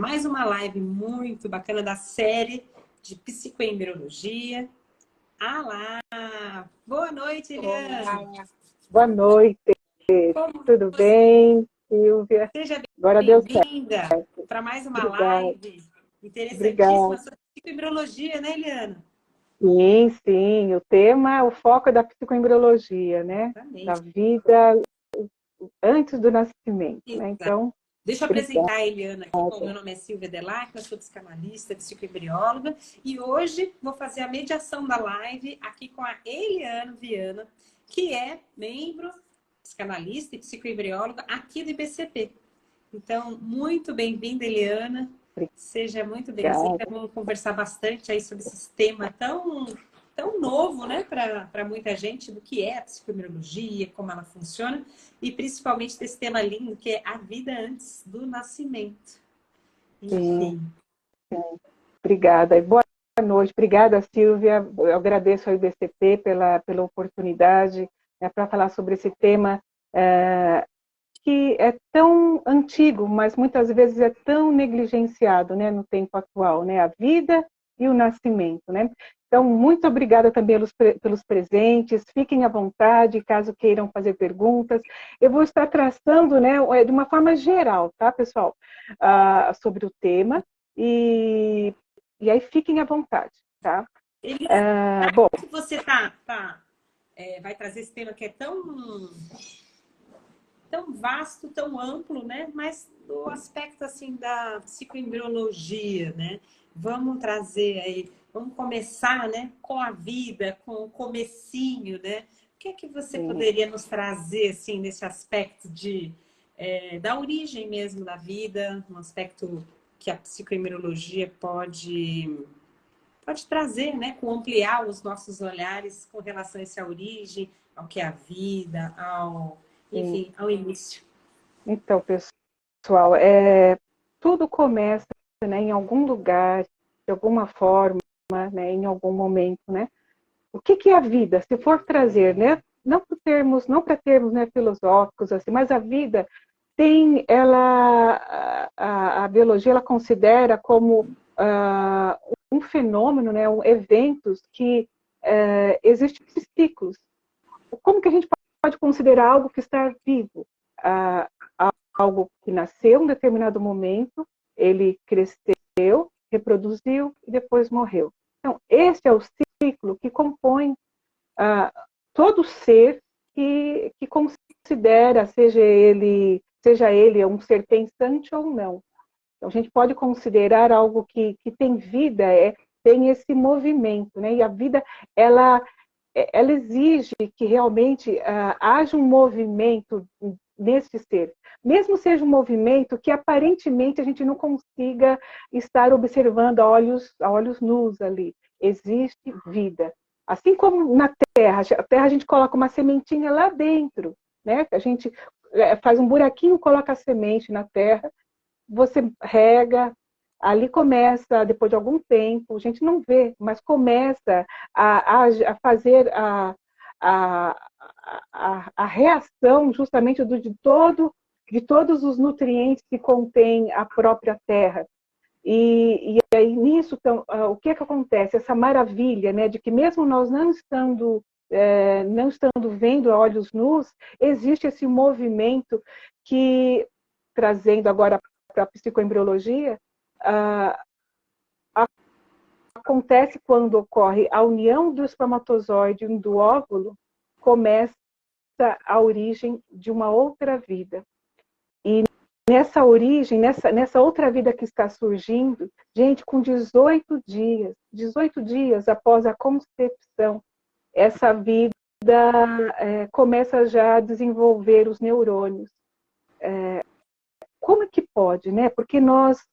mais uma live muito bacana da série de psicoembriologia. Boa noite, Eliana! Olá. Boa noite, tudo bem, Silvia? Seja Agora deu bem-vinda certo. para mais uma Obrigada. live interessantíssima Obrigada. sobre psicoembriologia, né, Eliana? Sim, sim, o tema, o foco é da psicoembriologia, né? Da Exatamente. vida antes do nascimento, né? Exato. Então, Deixa eu obrigada. apresentar a Eliana aqui. Bom, meu nome é Silvia Delac, eu sou psicanalista, psicoembrióloga, e hoje vou fazer a mediação da live aqui com a Eliana Viana, que é membro, psicanalista e psicoembrióloga aqui do IBCP. Então, muito bem-vinda, Eliana. Seja muito bem-vinda. Vamos conversar bastante aí sobre esse tema tão novo, né, para muita gente, do que é a psicoembriologia, como ela funciona, e principalmente desse tema lindo que é a vida antes do nascimento. Enfim. Sim. Obrigada. E boa noite. Obrigada, Silvia. Eu agradeço ao IBCP pela oportunidade, né, para falar sobre esse tema que é tão antigo, mas muitas vezes é tão negligenciado, né, no tempo atual, né, a vida e o nascimento, né. Então, muito obrigada também pelos presentes, fiquem à vontade, caso queiram fazer perguntas. Eu vou estar traçando, né, de uma forma geral, tá, pessoal, sobre o tema, e aí fiquem à vontade, tá. Eliana, Bom, que você vai trazer esse tema que é tão vasto, tão amplo, né? Mas do aspecto assim da psicoembriologia, né? Vamos trazer aí, vamos começar, né, com a vida, com o comecinho, né? O que é que você poderia nos trazer assim nesse aspecto da origem mesmo da vida, um aspecto que a psicoembriologia pode trazer, né, com ampliar os nossos olhares com relação a essa origem, ao que é a vida, enfim, ao início. então, pessoal, tudo começa, né, em algum lugar, de alguma forma, né, em algum momento, né? O que é a vida? Se for trazer, né, não para termos, né, filosóficos assim, mas a vida tem, a biologia ela considera como um fenômeno, né, eventos que existem ciclos. Como que a gente pode considerar algo que está vivo? Algo que nasceu em um determinado momento, ele cresceu, reproduziu e depois morreu. Então, esse é o ciclo que compõe todo ser que considera, seja ele um ser pensante ou não. Então, a gente pode considerar algo que tem vida, tem esse movimento, né? E a vida, ela exige que realmente haja um movimento nesse ser. Mesmo seja um movimento que aparentemente a gente não consiga estar observando a olhos nus ali. Existe vida. Assim como na Terra, a Terra a gente coloca uma sementinha lá dentro, né? A gente faz um buraquinho, coloca a semente na Terra, você rega, ali começa, depois de algum tempo, a gente não vê, mas começa a fazer a reação justamente de todos os nutrientes que contém a própria terra. E aí nisso, então, o que acontece? Essa maravilha, né, de que mesmo nós não estando vendo a olhos nus, existe esse movimento que, trazendo agora para a psicoembriologia, acontece quando ocorre a união do espermatozoide e do óvulo, começa a origem de uma outra vida. E nessa origem, nessa outra vida que está surgindo, gente, com 18 dias após a concepção, essa vida começa já a desenvolver os neurônios. Como é que pode, né? Porque nós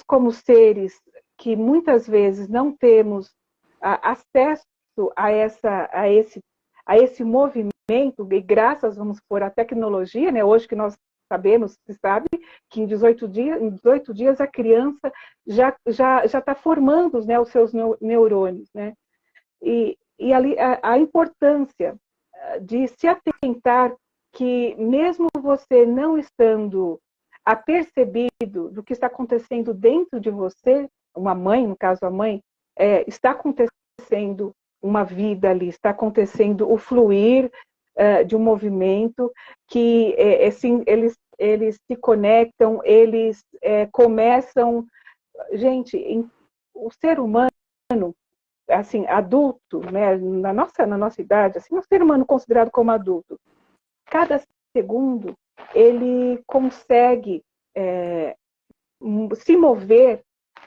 como seres que muitas vezes não temos acesso a esse movimento, e graças, vamos supor, à tecnologia, né? Hoje que nós sabemos, se sabe, que em 18 dias a criança já está formando, né, os seus neurônios, né? E ali a importância de se atentar que mesmo você não estando apercebido do que está acontecendo dentro de você, uma mãe, no caso a mãe, está acontecendo uma vida ali, está acontecendo o fluir de um movimento que assim, eles se conectam, eles começam... Gente, o ser humano, assim, adulto, né, na nossa idade, assim, um ser humano considerado como adulto, cada segundo ele consegue se mover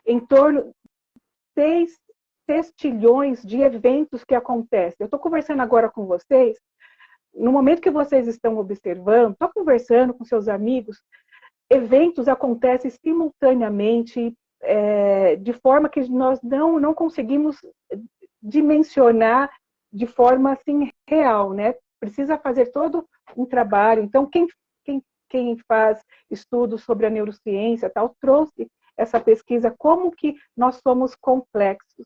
em torno de 6 trilhões de eventos que acontecem. Eu estou conversando agora com vocês, no momento que vocês estão observando, estou conversando com seus amigos, eventos acontecem simultaneamente, de forma que nós não conseguimos dimensionar de forma assim real, né? Precisa fazer todo um trabalho. Então, quem faz estudos sobre a neurociência tal, trouxe essa pesquisa, como que nós somos complexos.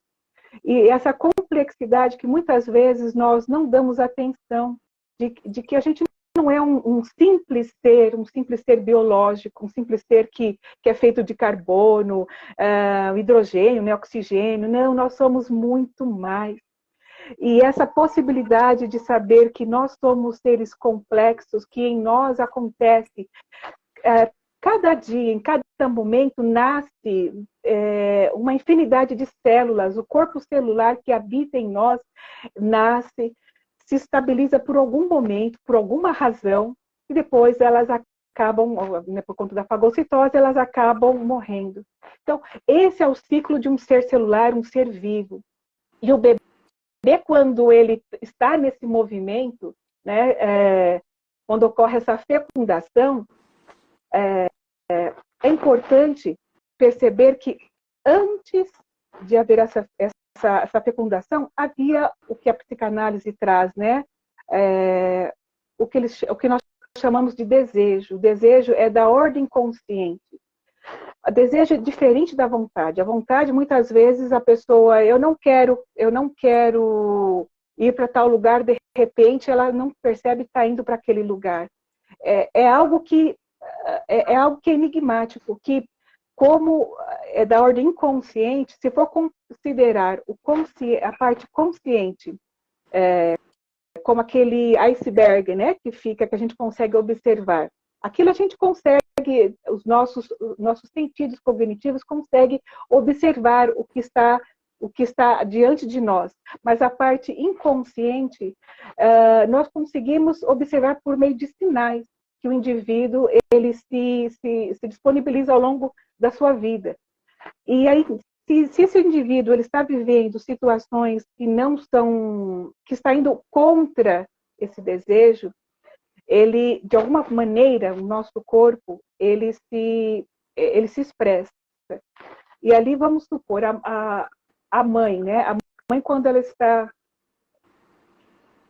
E essa complexidade que muitas vezes nós não damos atenção, de que a gente não é um simples ser biológico, um simples ser que é feito de carbono, hidrogênio, né, oxigênio. Não, nós somos muito mais. E essa possibilidade de saber que nós somos seres complexos, que em nós acontece, cada dia, em cada momento, nasce uma infinidade de células. O corpo celular que habita em nós nasce, se estabiliza por algum momento, por alguma razão, e depois elas acabam, né, por conta da fagocitose, elas acabam morrendo. Então, esse é o ciclo de um ser celular, um ser vivo. E o bebê, quando ele está nesse movimento, né, quando ocorre essa fecundação, é importante perceber que antes de haver essa fecundação, havia o que a psicanálise traz, né? O que nós chamamos de desejo. O desejo é da ordem consciente. O desejo é diferente da vontade. A vontade, muitas vezes, a pessoa, eu não quero ir para tal lugar, de repente ela não percebe que está indo para aquele lugar. É algo que é enigmático, que como é da ordem inconsciente, se for considerar a parte consciente como aquele iceberg, né, que a gente consegue observar, aquilo a gente consegue, os nossos sentidos cognitivos conseguem observar o que está diante de nós. Mas a parte inconsciente, nós conseguims observar por meio de sinais que o indivíduo ele se disponibiliza ao longo da sua vida. E aí, se esse indivíduo ele está vivendo situações que está indo contra esse desejo, ele, de alguma maneira, o nosso corpo, ele se expressa. E ali, vamos supor, a mãe, né? A mãe, quando ela está...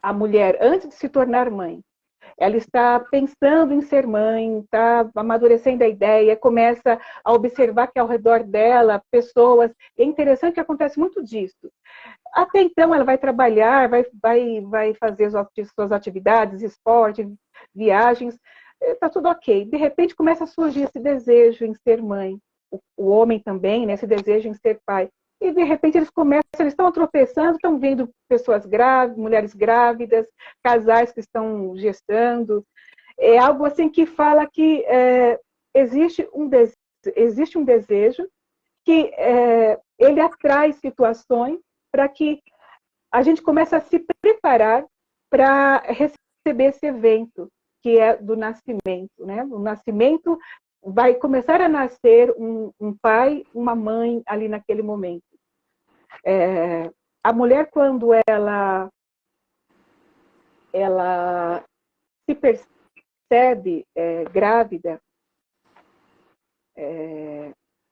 A mulher, antes de se tornar mãe, ela está pensando em ser mãe, está amadurecendo a ideia, começa a observar que ao redor dela, pessoas... É interessante que acontece muito disso. Até então, ela vai trabalhar, vai fazer suas atividades, esporte, viagens, está tudo ok. De repente, começa a surgir esse desejo em ser mãe. O homem também, né, esse desejo em ser pai. E, de repente, eles estão tropeçando, estão vendo pessoas grávidas, mulheres grávidas, casais que estão gestando. É algo assim que fala que existe um desejo que ele atrai situações para que a gente comece a se preparar para receber esse evento, que é do nascimento, né? O nascimento vai começar a nascer um pai, uma mãe ali naquele momento. A mulher, quando ela se percebe grávida,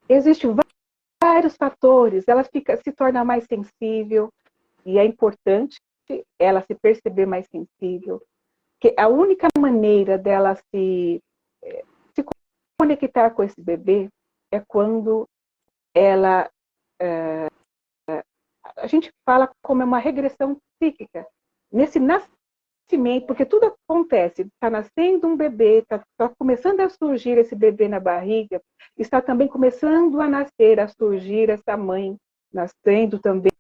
existem vários fatores. Ela se torna mais sensível, e é importante ela se perceber mais sensível, que a única maneira dela se conectar com esse bebê é quando ela... a gente fala como é uma regressão psíquica. Nesse semente, porque tudo acontece, está nascendo um bebê, está começando a surgir esse bebê na barriga, está também começando a nascer, a surgir essa mãe, nascendo também,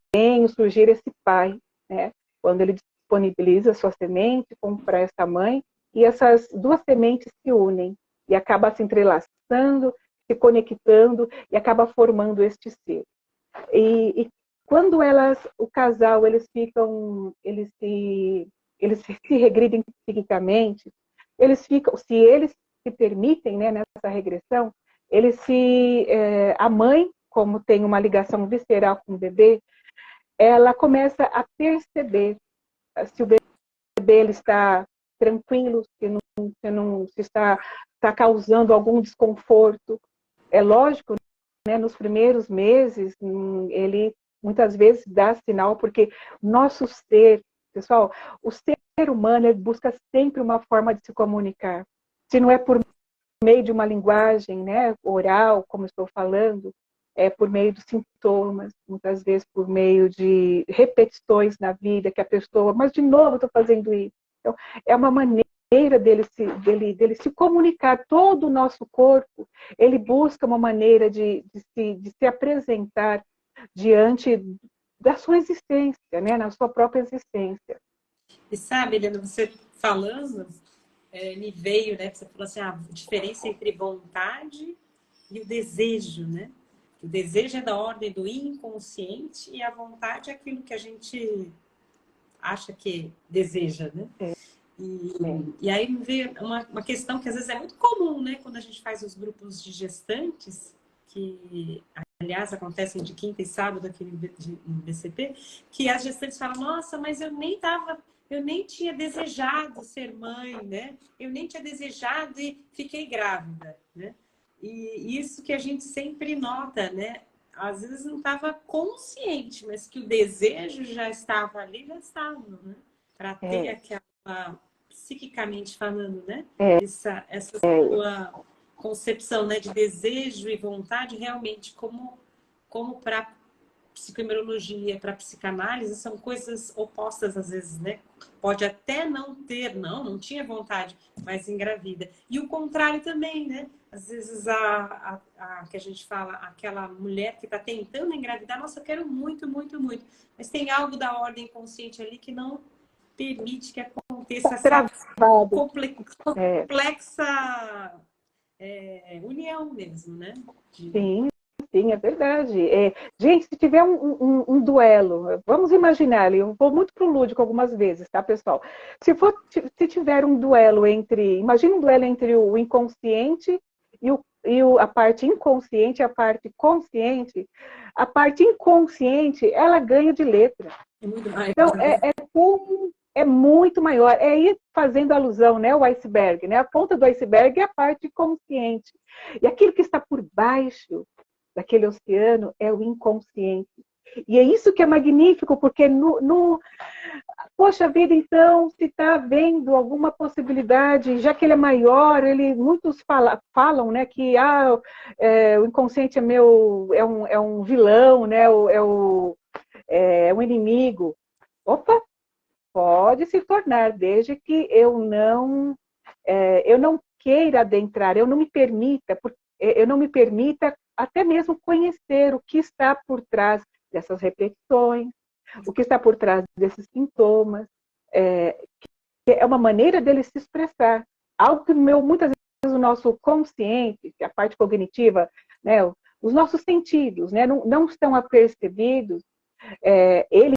surgir esse pai, né? Quando ele disponibiliza a sua semente para essa mãe, e essas duas sementes se unem, e acaba se entrelaçando, se conectando, e acaba formando este ser. E quando o casal, eles se regridem psiquicamente, eles ficam, se eles se permitem, né, nessa regressão, a mãe, como tem uma ligação visceral com o bebê, ela começa a perceber se o bebê ele está tranquilo, se está causando algum desconforto. É lógico, né, nos primeiros meses, ele muitas vezes dá sinal, porque nosso ser, pessoal, o ser humano ele busca sempre uma forma de se comunicar. Se não é por meio de uma linguagem, né, oral, como estou falando, é por meio dos sintomas, muitas vezes por meio de repetições na vida, que a pessoa, mas de novo estou fazendo isso. Então, é uma maneira dele se comunicar. Todo o nosso corpo, ele busca uma maneira de se apresentar diante da sua existência, né? Na sua própria existência. E sabe, Helena, você falando, me veio, né? Você falou assim, a diferença entre vontade e o desejo, né? O desejo é da ordem do inconsciente e a vontade é aquilo que a gente acha que deseja, né? E aí me veio uma questão que às vezes é muito comum, né? Quando a gente faz os grupos de gestantes, que aliás acontecem de quinta e sábado aqui no BCP, que as gestantes falam, nossa, mas eu nem tinha desejado ser mãe, né? Eu nem tinha desejado e fiquei grávida, né? E isso que a gente sempre nota, né? Às vezes não estava consciente, mas que o desejo já estava ali, já estava, né? Para ter aquela, psiquicamente falando, né? Essa sua concepção, né, de desejo e vontade, realmente, como para psicoimunologia, para psicanálise, são coisas opostas às vezes, né? Pode até não ter, não tinha vontade, mas engravida. E o contrário também, né? Às vezes a que a gente fala, aquela mulher que está tentando engravidar, nossa, eu quero muito, muito, muito. Mas tem algo da ordem consciente ali que não permite que aconteça essa complexa união mesmo, né? Sim, sim, é verdade. Gente, se tiver um duelo, vamos imaginar, eu vou muito pro lúdico algumas vezes, tá, pessoal? Se tiver um duelo imagina um duelo entre o inconsciente a parte inconsciente e a parte consciente, a parte inconsciente, ela ganha de letra. É muito mais. Então, é muito maior. É ir fazendo alusão, né, o iceberg, né? A ponta do iceberg é a parte consciente. E aquilo que está por baixo daquele oceano é o inconsciente. E é isso que é magnífico, porque poxa vida, então, se está havendo alguma possibilidade, já que ele é maior, muitos falam, né, que o inconsciente é um vilão, né, é um inimigo. Opa, pode se tornar, desde que eu não queira adentrar, eu não me permita até mesmo conhecer o que está por trás dessas repetições, o que está por trás desses sintomas, que é uma maneira dele se expressar. Algo que muitas vezes o nosso consciente, a parte cognitiva, né, os nossos sentidos, né, não estão apercebidos, ele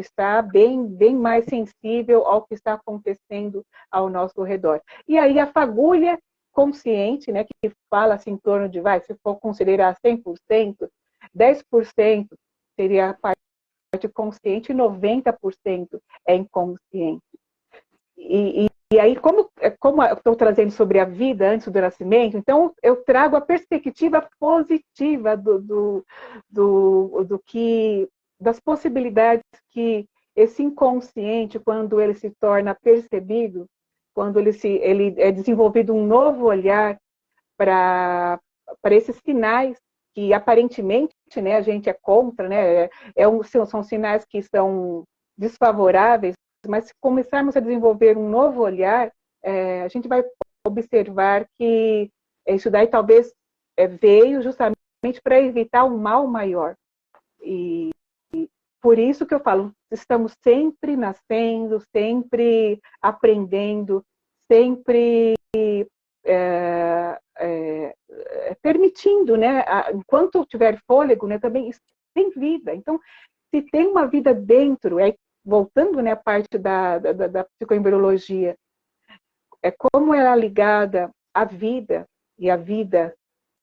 está bem mais sensível ao que está acontecendo ao nosso redor. E aí a fagulha consciente, né, que fala assim, em torno de, se for considerar 100%, 10% seria a parte consciente e 90% é inconsciente. E aí, como eu estou trazendo sobre a vida antes do nascimento, então eu trago a perspectiva positiva das possibilidades que esse inconsciente, quando ele se torna percebido, quando ele é desenvolvido um novo olhar para esses sinais que aparentemente, né, a gente é contra, né, são sinais que são desfavoráveis mas se começarmos a desenvolver um novo olhar, a gente vai observar que isso daí talvez veio justamente para evitar um mal maior. E por isso que eu falo, estamos sempre nascendo, sempre aprendendo, sempre permitindo, né, enquanto eu tiver fôlego, né, também tem vida. Então, se tem uma vida dentro, voltando, né, à parte da psicoembriologia, como ela é ligada à vida, e a vida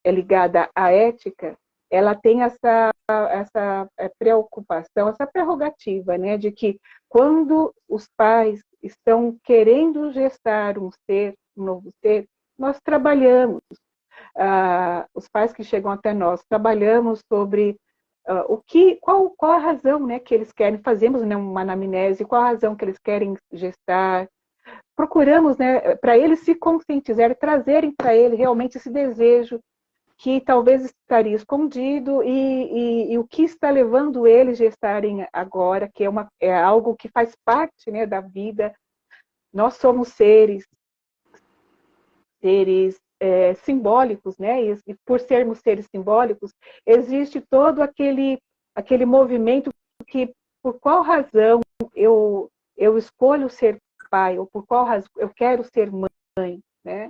é ligada à ética, ela tem essa preocupação, essa prerrogativa, né, de que quando os pais estão querendo gestar um novo ser, nós trabalhamos, os pais que chegam até nós, trabalhamos sobre qual a razão, né, que eles querem, fazemos, né, uma anamnese, qual a razão que eles querem gestar, procuramos, né, para eles se conscientizarem, trazerem para ele realmente esse desejo que talvez estaria escondido e o que está levando eles a gestarem agora, que é algo que faz parte, né, da vida. Nós somos seres simbólicos, né? E por sermos seres simbólicos, existe todo aquele movimento que, por qual razão eu escolho ser pai, ou por qual razão eu quero ser mãe, né?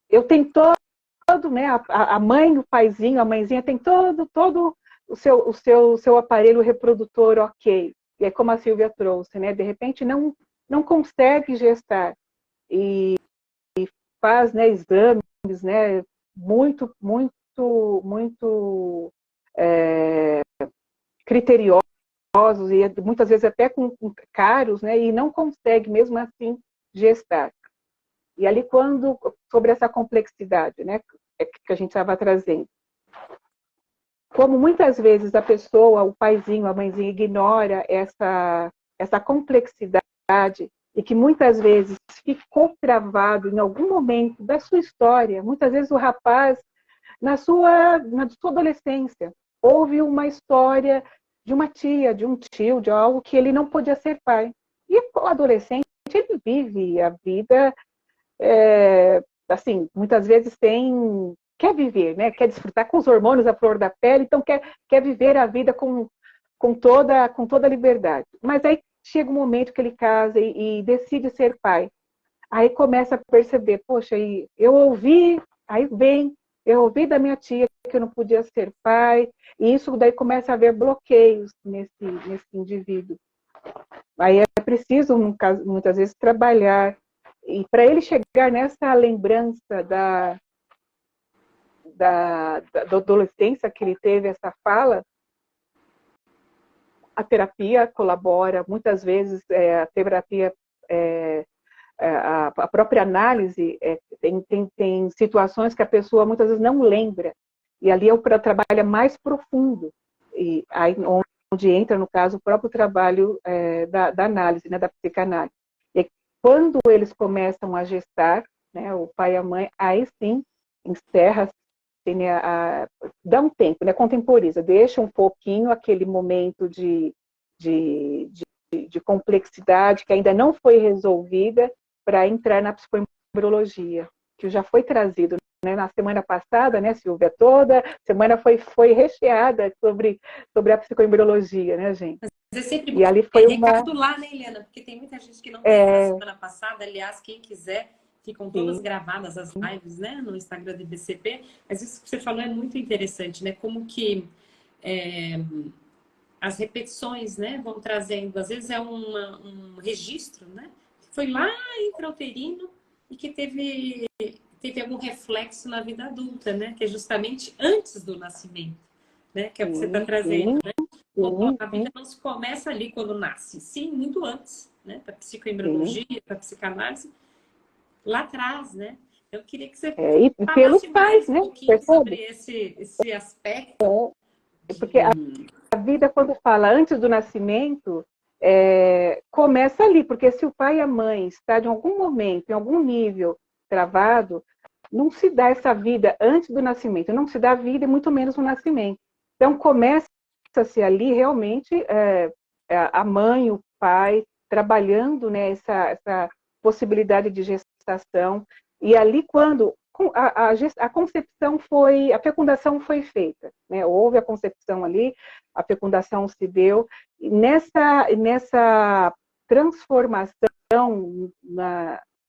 Eu tenho todo, né? A mãe, o paizinho, a mãezinha tem todo o seu aparelho reprodutor ok. E é como a Silvia trouxe, né? De repente não consegue gestar e faz, né, exames, né, muito criteriosos e muitas vezes até com caros, né, e não consegue mesmo assim gestar. E ali sobre essa complexidade, né, que a gente estava trazendo. Como muitas vezes a pessoa, o paizinho, a mãezinha ignora essa complexidade e que muitas vezes ficou travado em algum momento da sua história. Muitas vezes o rapaz, na sua adolescência, houve uma história de uma tia, de um tio, de algo que ele não podia ser pai. E o adolescente, ele vive a vida, assim, muitas vezes quer viver, né? Quer desfrutar com os hormônios à flor da pele, então quer viver a vida com toda a liberdade. Mas aí chega um momento que ele casa e decide ser pai. Aí começa a perceber, poxa, eu ouvi da minha tia que eu não podia ser pai, e isso daí começa a haver bloqueios nesse indivíduo. Aí é preciso, muitas vezes, trabalhar, e para ele chegar nessa lembrança da adolescência que ele teve essa fala, a terapia colabora, muitas vezes a terapia, a própria análise, tem situações que a pessoa muitas vezes não lembra, e ali é o trabalho mais profundo, e aí onde entra, no caso, o próprio trabalho da análise, né, da psicanálise. E quando eles começam a gestar, né, o pai e a mãe, aí sim, encerra, né, dá um tempo, né, contemporiza, deixa um pouquinho aquele momento de complexidade que ainda não foi resolvida para entrar na psicoembriologia, que já foi trazido, né, na semana passada, né, Silvia, toda semana foi recheada sobre a psicoembriologia, né, gente? Mas é sempre e ali foi recapitular, né, Helena? Porque tem muita gente que não teve na semana passada, aliás, quem quiser, ficam todas gravadas as lives, né, no Instagram do IBCP, mas isso que você falou é muito interessante, né, como que as repetições, né, vão trazendo, às vezes é um registro, né, que foi lá intrauterino e que teve algum reflexo na vida adulta, né, que é justamente antes do nascimento, né, que é o que você está trazendo, né? A vida não se começa ali quando nasce, sim, muito antes, né, para psicoembriologia, para psicanálise, lá atrás, né? Eu queria que você falasse mais um pouquinho sobre esse aspecto. Porque a vida, quando fala antes do nascimento, começa ali, porque se o pai e a mãe estão em algum momento, em algum nível travado, não se dá essa vida antes do nascimento, não se dá a vida e muito menos no nascimento. Então começa-se ali realmente a mãe, o pai, trabalhando, né, essa possibilidade de gestação. E ali, quando a concepção foi, a fecundação foi feita, né? Houve a concepção ali, a fecundação se deu, e nessa transformação,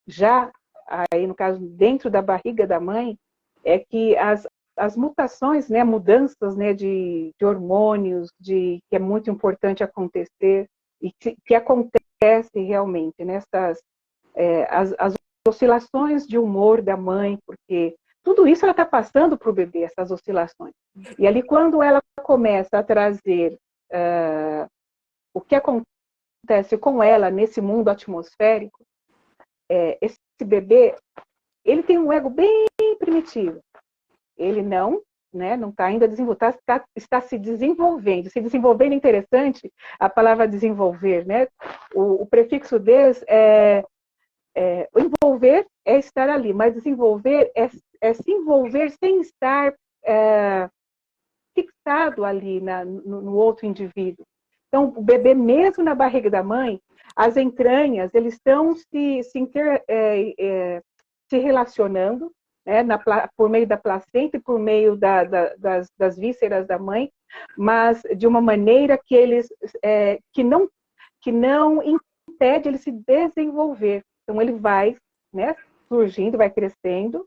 já aí no caso dentro da barriga da mãe, é que as mutações, né, mudanças, né, de hormônios, que é muito importante acontecer, e que acontece realmente nessas as oscilações de humor da mãe, porque tudo isso ela está passando para o bebê, essas oscilações. E ali, quando ela começa a trazer o que acontece com ela nesse mundo atmosférico, esse bebê, ele tem um ego bem primitivo. Ele não está ainda desenvolvendo, está se desenvolvendo. Se desenvolvendo é interessante, a palavra desenvolver, né? O prefixo des envolver é estar ali, mas desenvolver é se envolver sem estar fixado ali no outro indivíduo. Então, o bebê, mesmo na barriga da mãe, as entranhas, eles estão se relacionando, né, por meio da placenta e por meio das vísceras da mãe, mas de uma maneira que não impede ele se desenvolver. Então, ele vai, né, surgindo, vai crescendo,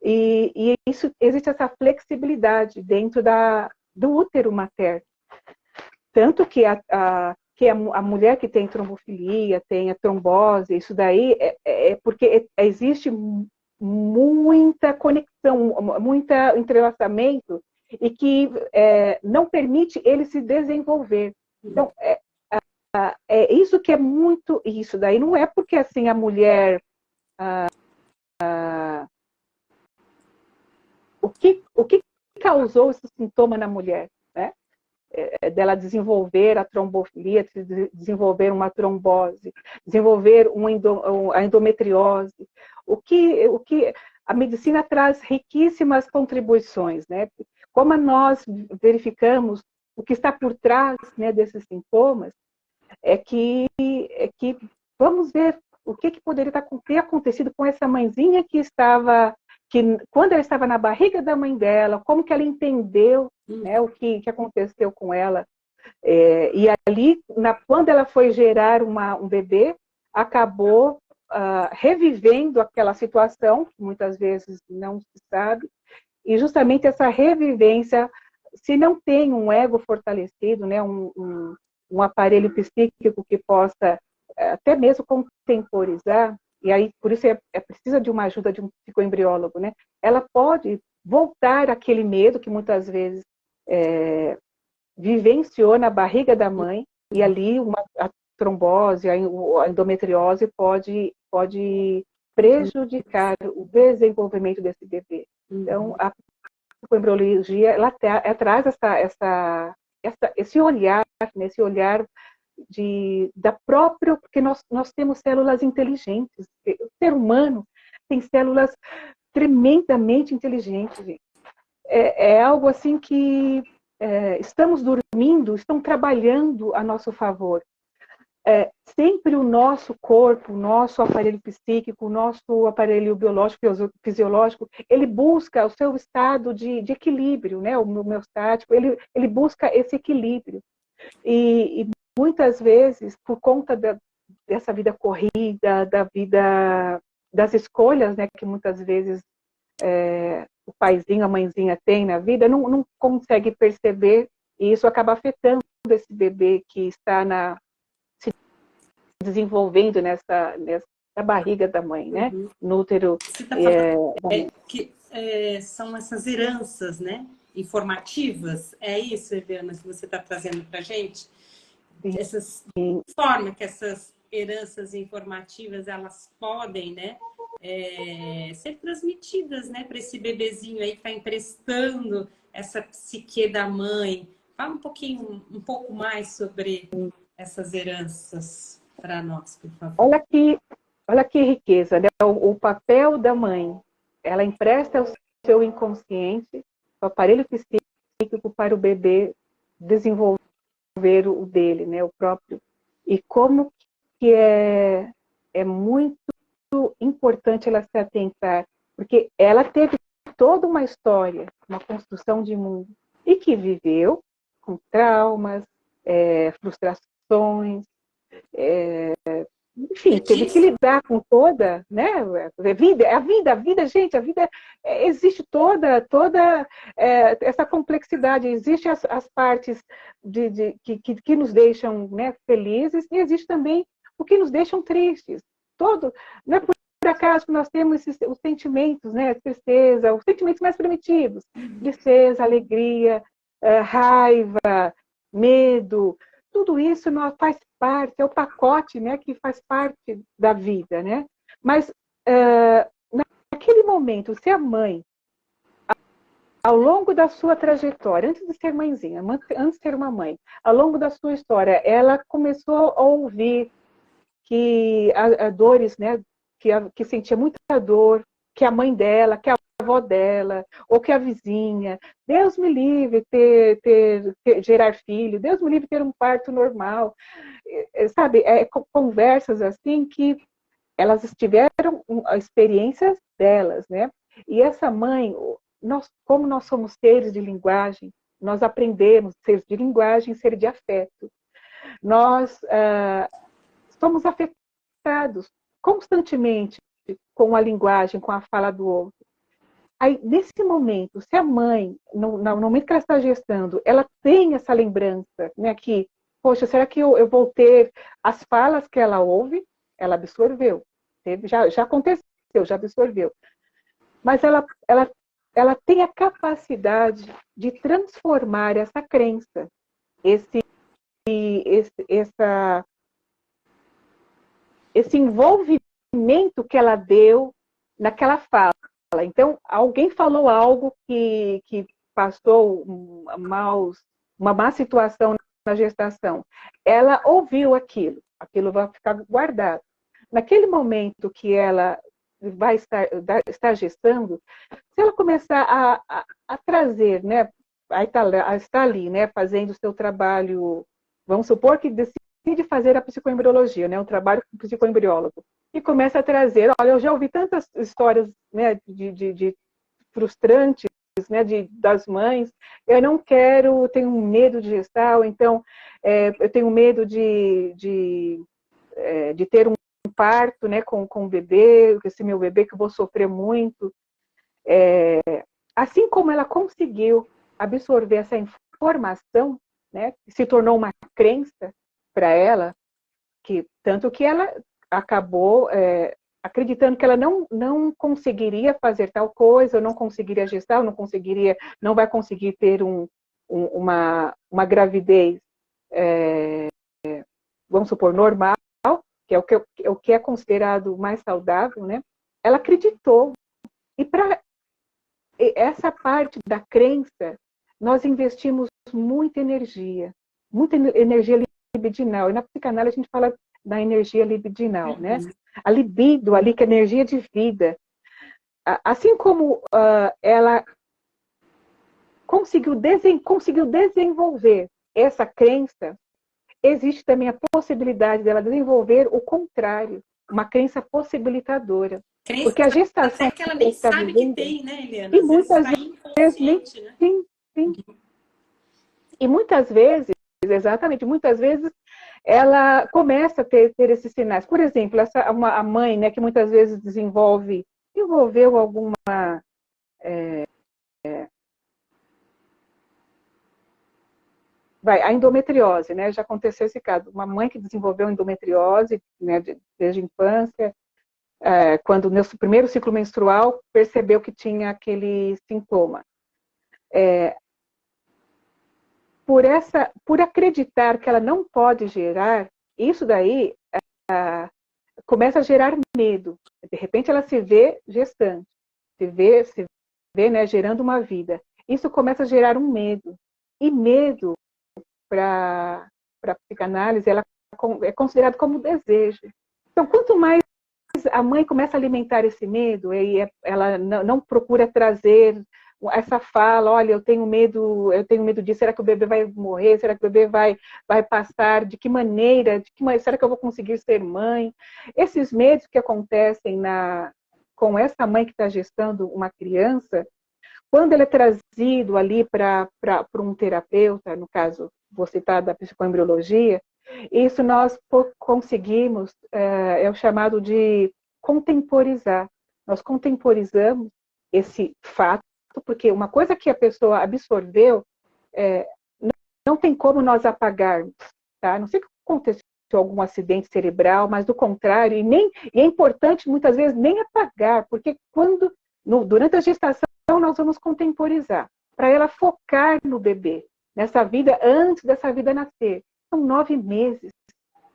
e existe essa flexibilidade dentro do útero materno. Tanto que a mulher que tem trombofilia, tem a trombose, isso daí é porque existe muita conexão, muito entrelaçamento, e que não permite ele se desenvolver. Então, isso que é muito... Isso daí não é porque assim a mulher... O que causou esse sintoma na mulher, né? Dela desenvolver a trombofilia, desenvolver uma trombose, desenvolver a endometriose. O que a medicina traz riquíssimas contribuições, né? Como nós verificamos o que está por trás, né, desses sintomas, é que vamos ver o que poderia ter acontecido com essa mãezinha que quando ela estava na barriga da mãe dela, como que ela entendeu, né, o que aconteceu com ela. E ali, quando ela foi gerar um bebê, acabou revivendo aquela situação, que muitas vezes não se sabe, e justamente essa revivência, se não tem um ego fortalecido, né, um aparelho psíquico que possa até mesmo contemporizar, e aí por isso precisa de uma ajuda de um psicoembriólogo, né? Ela pode voltar aquele medo que muitas vezes vivenciou na barriga da mãe, e ali a trombose, a endometriose pode prejudicar o desenvolvimento desse bebê. Então, a psicoembriologia, ela traz esse olhar, nesse olhar da própria, porque nós temos células inteligentes. O ser humano tem células tremendamente inteligentes. É algo assim que estamos dormindo, estão trabalhando a nosso favor. Sempre o nosso corpo, o nosso aparelho psíquico, o nosso aparelho biológico, fisiológico, ele busca o seu estado de equilíbrio, né? O homeostático, ele busca esse equilíbrio. E muitas vezes, por conta dessa vida corrida, das escolhas, né, que muitas vezes o paizinho, a mãezinha tem na vida, não consegue perceber, e isso acaba afetando esse bebê que está se desenvolvendo nessa barriga da mãe, né? No útero. Você está falando que são essas heranças, né? Informativas, é isso, Eliana, que você está trazendo para a gente? Forma que essas heranças informativas, elas podem, né, ser transmitidas, né, para esse bebezinho aí que está emprestando essa psique da mãe. Fala um pouco mais sobre essas heranças para nós, por favor. Olha que riqueza, né? O papel da mãe, ela empresta o seu inconsciente, o aparelho psíquico para o bebê desenvolver desenvolver o dele, né, o próprio. E como que é muito importante ela se atentar, porque ela teve toda uma história, uma construção de mundo, e que viveu com traumas, frustrações, enfim, teve que lidar com toda, né? A vida, gente, a vida existe toda essa complexidade. Existem as partes que nos deixam, né, felizes, e existe também o que nos deixam tristes. Não é por acaso que nós temos os sentimentos, né? Tristeza, os sentimentos mais primitivos: tristeza, alegria, raiva, medo. Tudo isso faz parte, é o pacote, né, que faz parte da vida, né? Mas naquele momento, se a mãe, ao longo da sua trajetória, antes de ser mãezinha, antes de ser uma mãe, ao longo da sua história, ela começou a ouvir que a dores, né, que sentia muita dor, que a mãe dela, que a avó dela, ou que a vizinha, Deus me livre gerar filho, Deus me livre ter um parto normal, sabe, conversas assim que elas tiveram experiências delas, né? E essa mãe, como nós somos seres de linguagem, nós aprendemos seres de linguagem, seres de afeto. Nós somos afetados constantemente com a linguagem, com a fala do outro. Aí, nesse momento, se a mãe, no momento que ela está gestando, ela tem essa lembrança, né, que, poxa, será que eu vou ter as falas que ela ouve? Ela absorveu. Já aconteceu, já absorveu. Mas ela tem a capacidade de transformar essa crença, esse envolvimento que ela deu naquela fala. Então, alguém falou algo que passou uma má situação na gestação. Ela ouviu aquilo vai ficar guardado. Naquele momento que ela vai estar gestando, se ela começar a trazer, né, a estar ali, né, fazendo o seu trabalho, vamos supor que decide fazer a psicoembriologia, né, um trabalho com psicoembriólogo, e começa a trazer, olha, eu já ouvi tantas histórias, né, de frustrantes, né, das mães, eu não quero, tenho medo de gestar, ou então eu tenho medo de ter um parto, né, com o bebê, esse meu bebê que eu vou sofrer muito. Assim como ela conseguiu absorver essa informação, né, se tornou uma crença para ela, tanto que ela acabou acreditando que ela não conseguiria fazer tal coisa, ou não conseguiria gestar, ou não vai conseguir ter uma gravidez, vamos supor, normal, que é o que é considerado mais saudável, né? Ela acreditou. E para essa parte da crença, nós investimos muita energia libidinal. E na psicanálise a gente fala da energia libidinal, né? A libido ali, que é a energia de vida. Assim como ela conseguiu desenvolver essa crença, existe também a possibilidade dela desenvolver o contrário, uma crença possibilitadora. Crença porque a gestação até que ela nem sabe vivendo, que tem, né, Eliana? E Às muitas vezes está inconsciente, né? Sim. E muitas vezes, exatamente, muitas vezes ela começa a ter esses sinais. Por exemplo, a mãe, né, que muitas vezes desenvolveu alguma a endometriose, né? Já aconteceu esse caso. Uma mãe que desenvolveu endometriose, né, desde a infância, quando no seu primeiro ciclo menstrual percebeu que tinha aquele sintoma. Por acreditar que ela não pode gerar, isso daí começa a gerar medo. De repente ela se vê gestante, se vê, né, gerando uma vida. Isso começa a gerar um medo. E medo, para a psicanálise, ela é considerado como desejo. Então, quanto mais a mãe começa a alimentar esse medo, e ela não procura trazer essa fala, olha, eu tenho medo disso, será que o bebê vai morrer? Será que o bebê vai passar? De que maneira? Será que eu vou conseguir ser mãe? Esses medos que acontecem com essa mãe que está gestando uma criança, quando ele é trazido ali para um terapeuta, no caso, vou citar da psicoembriologia, isso nós conseguimos, é o chamado de contemporizar. Nós contemporizamos esse fato, porque uma coisa que a pessoa absorveu, não tem como nós apagarmos. Tá? Não sei que aconteceu algum acidente cerebral, mas do contrário, e é importante muitas vezes nem apagar, porque durante a gestação nós vamos contemporizar, para ela focar no bebê, nessa vida, antes dessa vida nascer. São 9 meses,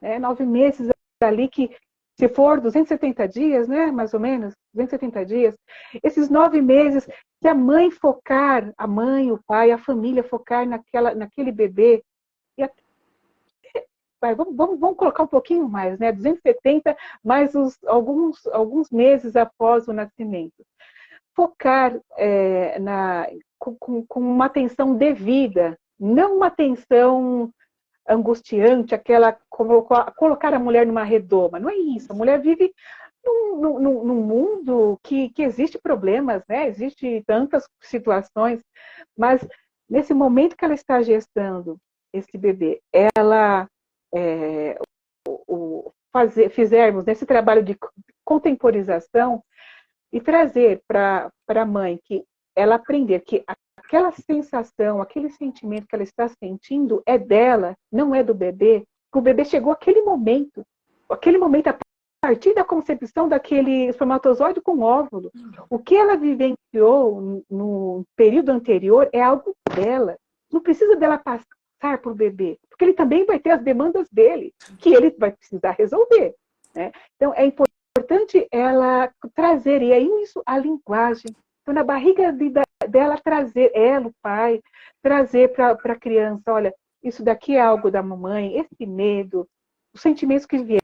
né? 9 meses ali que, se for 270 dias, né, mais ou menos, 270 dias, esses 9 meses, se a mãe focar, a mãe, o pai, a família focar naquele bebê, vamos colocar um pouquinho mais, né, 270 mais alguns meses após o nascimento. Focar com uma atenção devida, não uma atenção angustiante, colocar a mulher numa redoma. Não é isso. A mulher vive num mundo que existe problemas, né? Existe tantas situações, mas nesse momento que ela está gestando esse bebê, fizermos nesse trabalho de contemporização, e trazer para a mãe que ela aprender que aquela sensação, aquele sentimento que ela está sentindo é dela, não é do bebê, que o bebê chegou aquele momento a partir da concepção daquele espermatozoide com óvulo. O que ela vivenciou no período anterior é algo dela. Não precisa dela passar para o bebê, porque ele também vai ter as demandas dele, que ele vai precisar resolver. Né? Então, é importante ela trazer, e aí isso, a linguagem. Então, na barriga dela, trazer, ela, o pai, trazer para a criança, olha, isso daqui é algo da mamãe, esse medo, os sentimentos que vieram,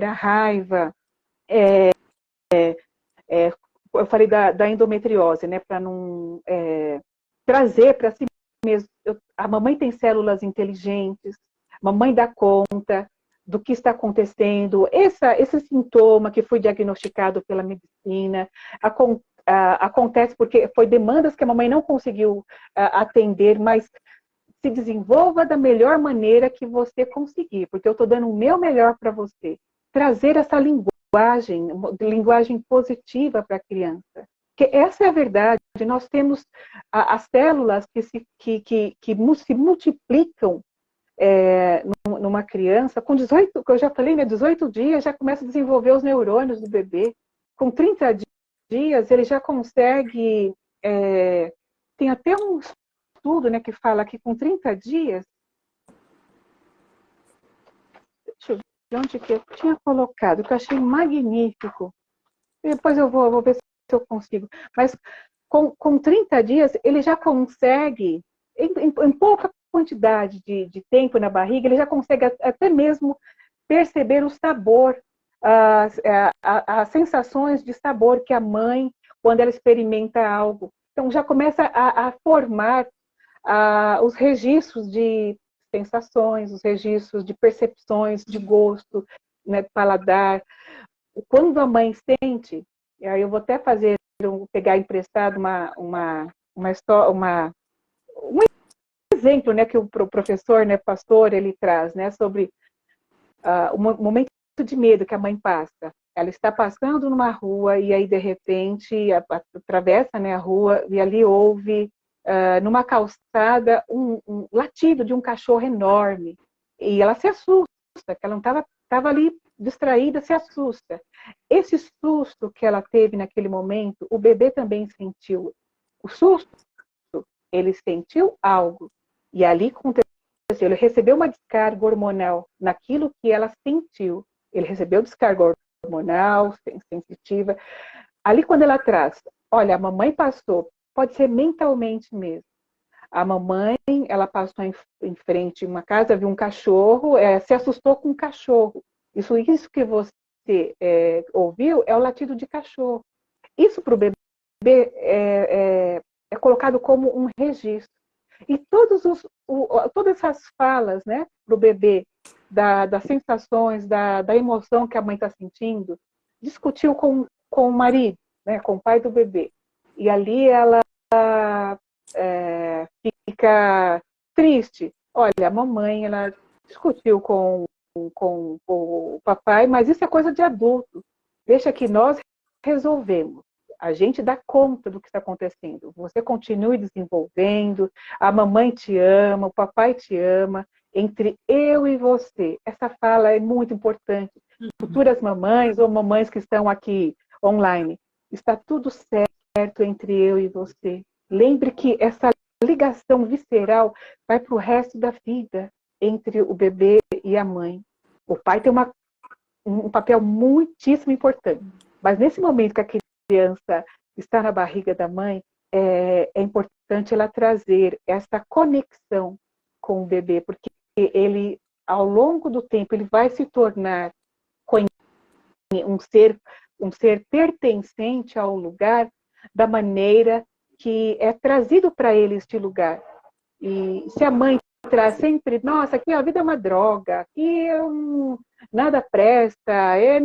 a raiva, eu falei da endometriose, né, para não trazer para si mesmo. A mamãe tem células inteligentes, a mamãe dá conta do que está acontecendo, esse sintoma que foi diagnosticado pela medicina, acontece porque foi demandas que a mamãe não conseguiu atender, mas se desenvolva da melhor maneira que você conseguir, porque eu estou dando o meu melhor para você. Trazer essa linguagem positiva para a criança. Porque essa é a verdade, nós temos as células que se multiplicam numa criança, com 18, que eu já falei, né, 18 dias já começa a desenvolver os neurônios do bebê. Com 30 dias ele já consegue, tem até um estudo, né, que fala que com 30 dias, deixa eu ver onde que eu tinha colocado, que eu achei magnífico. Depois eu vou ver se eu consigo. Mas com 30 dias ele já consegue, em pouca quantidade de tempo na barriga, ele já consegue até mesmo perceber o sabor, as sensações de sabor que a mãe, quando ela experimenta algo. Então, já começa a formar os registros de sensações, os registros de percepções, de gosto, né, paladar. Quando a mãe sente, e aí eu vou até pegar emprestado um exemplo, né, que o professor, né, pastor, ele traz, né, sobre o momento de medo que a mãe passa. Ela está passando numa rua e aí, de repente, atravessa, né, a rua e ali ouve, numa calçada, um latido de um cachorro enorme. E ela se assusta, que ela não estava ali distraída, se assusta. Esse susto que ela teve naquele momento, o bebê também sentiu. O susto, ele sentiu algo. E ali aconteceu, ele recebeu uma descarga hormonal naquilo que ela sentiu. Ele recebeu descarga hormonal, sensitiva. Ali quando ela traz, olha, a mamãe passou, pode ser mentalmente mesmo. A mamãe, ela passou em frente a uma casa, viu um cachorro, se assustou com um cachorro. Isso que você ouviu é o latido de cachorro. Isso para o bebê é é colocado como um registro. E todas essas falas, né, para o bebê, das sensações, da emoção que a mãe está sentindo, discutiu com o marido, né, com o pai do bebê. E ali ela fica triste. Olha, a mamãe, ela discutiu com o papai, mas isso é coisa de adulto. Deixa que nós resolvemos. A gente dá conta do que está acontecendo. Você continue desenvolvendo, a mamãe te ama, o papai te ama, entre eu e você. Essa fala é muito importante. Futuras mamães ou mamães que estão aqui online, está tudo certo entre eu e você. Lembre que essa ligação visceral vai para o resto da vida entre o bebê e a mãe. O pai tem um papel muitíssimo importante, mas nesse momento que a criança está na barriga da mãe, é importante ela trazer essa conexão com o bebê, porque ele, ao longo do tempo, ele vai se tornar um ser pertencente ao lugar da maneira que é trazido para ele este lugar. E se a mãe traz sempre, nossa, aqui a vida é uma droga, aqui nada presta, eu